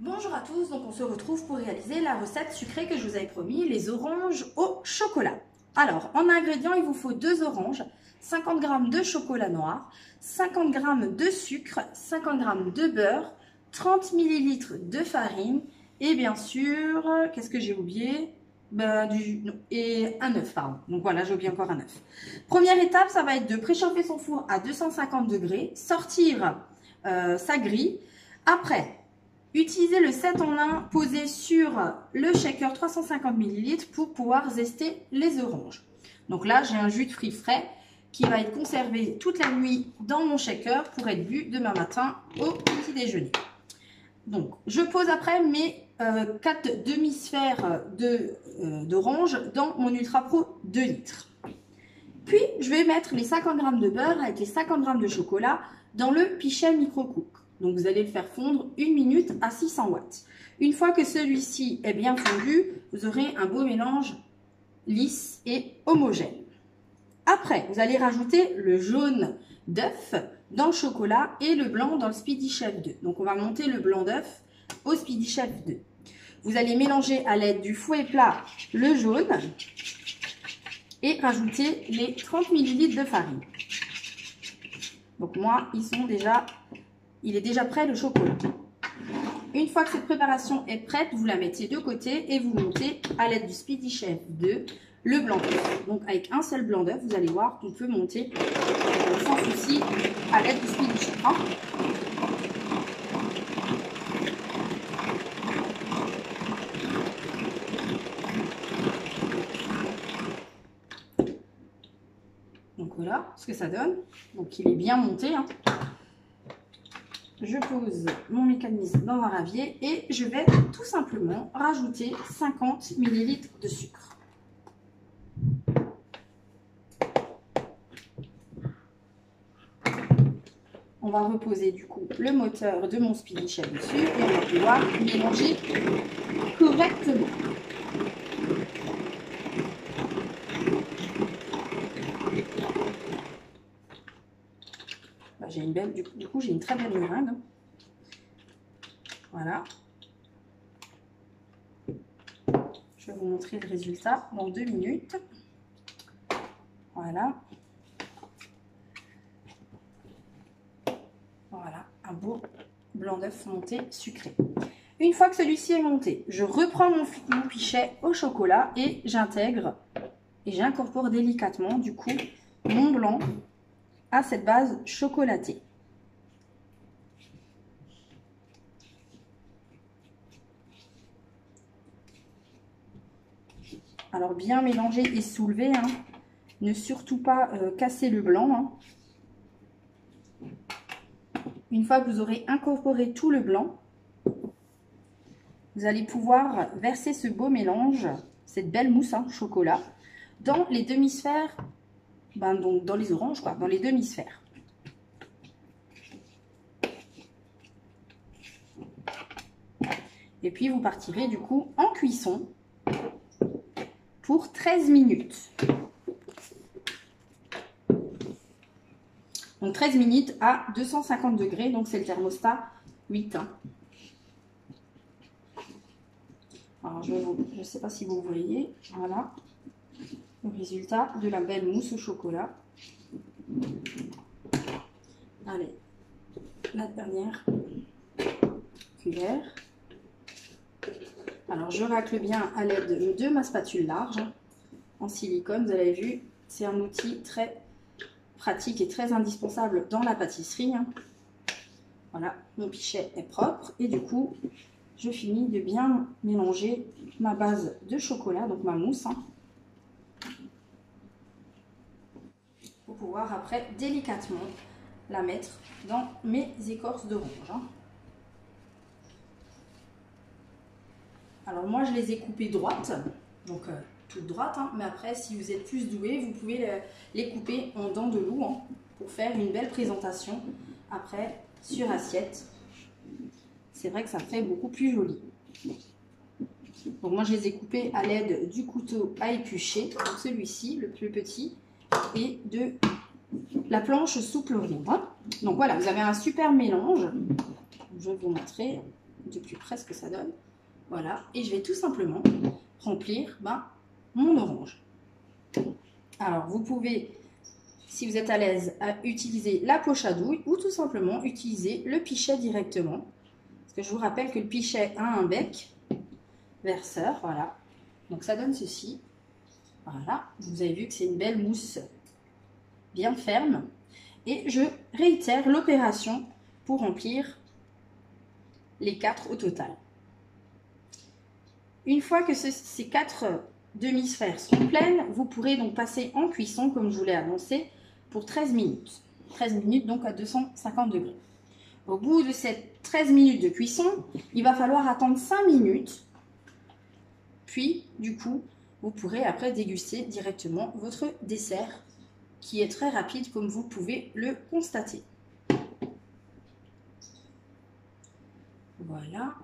Bonjour à tous, donc on se retrouve pour réaliser la recette sucrée que je vous avais promis, les oranges au chocolat. Alors, en ingrédients, il vous faut 2 oranges, 50 g de chocolat noir, 50 g de sucre, 50 g de beurre, 30 ml de farine et bien sûr, qu'est-ce que j'ai oublié? Et un œuf, pardon. Donc voilà, j'ai oublié encore un œuf. Première étape, ça va être de préchauffer son four à 250 degrés, sortir sa grille. Après, utilisez le 7 en 1 posé sur le shaker 350 ml pour pouvoir zester les oranges. Donc là, j'ai un jus de fruits frais qui va être conservé toute la nuit dans mon shaker pour être bu demain matin au petit déjeuner. Donc, je pose après mes 4 demi-sphères d'orange dans mon Ultra Pro 2 litres. Puis, je vais mettre les 50 g de beurre avec les 50 g de chocolat dans le pichet micro-cook. Donc, vous allez le faire fondre 1 minute à 600 watts. Une fois que celui-ci est bien fondu, vous aurez un beau mélange lisse et homogène. Après, vous allez rajouter le jaune d'œuf dans le chocolat et le blanc dans le Speedy Chef 2. Donc, on va monter le blanc d'œuf au Speedy Chef 2. Vous allez mélanger à l'aide du fouet plat le jaune et rajouter les 30 ml de farine. Donc, moi, il est déjà prêt le chocolat. Une fois que cette préparation est prête, vous la mettez de côté et vous montez à l'aide du Speedy Chef 2 le blanc d'œuf. Donc avec un seul blanc d'œuf, vous allez voir qu'on peut monter sans souci à l'aide du Speedy Chef. Donc voilà ce que ça donne. Donc il est bien monté. Je pose mon mécanisme dans un ravier et je vais tout simplement rajouter 50 ml de sucre. On va reposer du coup le moteur de mon Speedy Chef dessus et on va pouvoir mélanger correctement. J'ai une belle, du coup j'ai une très belle meringue. Voilà. Je vais vous montrer le résultat dans 2 minutes. Voilà. Voilà, un beau blanc d'œuf monté sucré. Une fois que celui-ci est monté, je reprends mon pichet au chocolat et j'intègre et j'incorpore délicatement du coup mon blanc à cette base chocolatée. Alors bien mélanger et soulever, ne surtout pas casser le blanc. Une fois que vous aurez incorporé tout le blanc, vous allez pouvoir verser ce beau mélange, cette belle mousse chocolat, dans les demi-sphères, donc dans les oranges, dans les demi-sphères. Et puis vous partirez du coup en cuisson pour 13 minutes. Donc 13 minutes à 250 degrés, donc c'est le thermostat 8. Alors je ne sais pas si vous voyez, voilà le résultat de la belle mousse au chocolat. Allez, la dernière cuillère. Alors je racle bien à l'aide de ma spatule large en silicone. Vous avez vu, c'est un outil très pratique et très indispensable dans la pâtisserie. Voilà, mon pichet est propre et du coup je finis de bien mélanger ma base de chocolat, donc ma mousse, pour pouvoir après délicatement la mettre dans mes écorces d'orange. Alors moi je les ai coupées droites, donc toutes droites, mais après si vous êtes plus doué, vous pouvez les couper en dents de loup pour faire une belle présentation après sur assiette. C'est vrai que ça fait beaucoup plus joli. Donc moi je les ai coupées à l'aide du couteau à éplucher, donc celui-ci, le plus petit, et de la planche souple ronde. Donc voilà, vous avez un super mélange. Je vais vous montrer de plus près ce que ça donne. Voilà, et je vais tout simplement remplir mon orange. Alors, vous pouvez, si vous êtes à l'aise, utiliser la poche à douille ou tout simplement utiliser le pichet directement. Parce que je vous rappelle que le pichet a un bec verseur, voilà. Donc, ça donne ceci. Voilà, vous avez vu que c'est une belle mousse bien ferme. Et je réitère l'opération pour remplir les 4 au total. Une fois que ces 4 demi-sphères seront pleines, vous pourrez donc passer en cuisson, comme je vous l'ai annoncé, pour 13 minutes. 13 minutes donc à 250 degrés. Au bout de ces 13 minutes de cuisson, il va falloir attendre 5 minutes. Puis, du coup, vous pourrez après déguster directement votre dessert, qui est très rapide comme vous pouvez le constater. Voilà.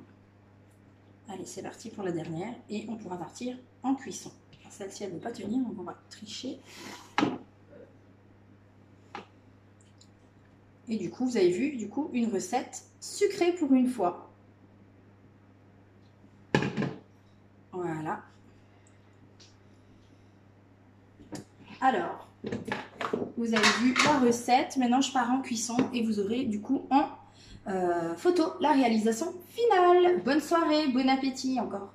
Allez, c'est parti pour la dernière et on pourra partir en cuisson. Celle-ci, elle ne veut pas tenir, donc on va tricher. Et du coup, vous avez vu, une recette sucrée pour une fois. Voilà. Alors, vous avez vu la recette. Maintenant, je pars en cuisson et vous aurez du coup en photo la réalisation finale. Bonne soirée, bon appétit encore.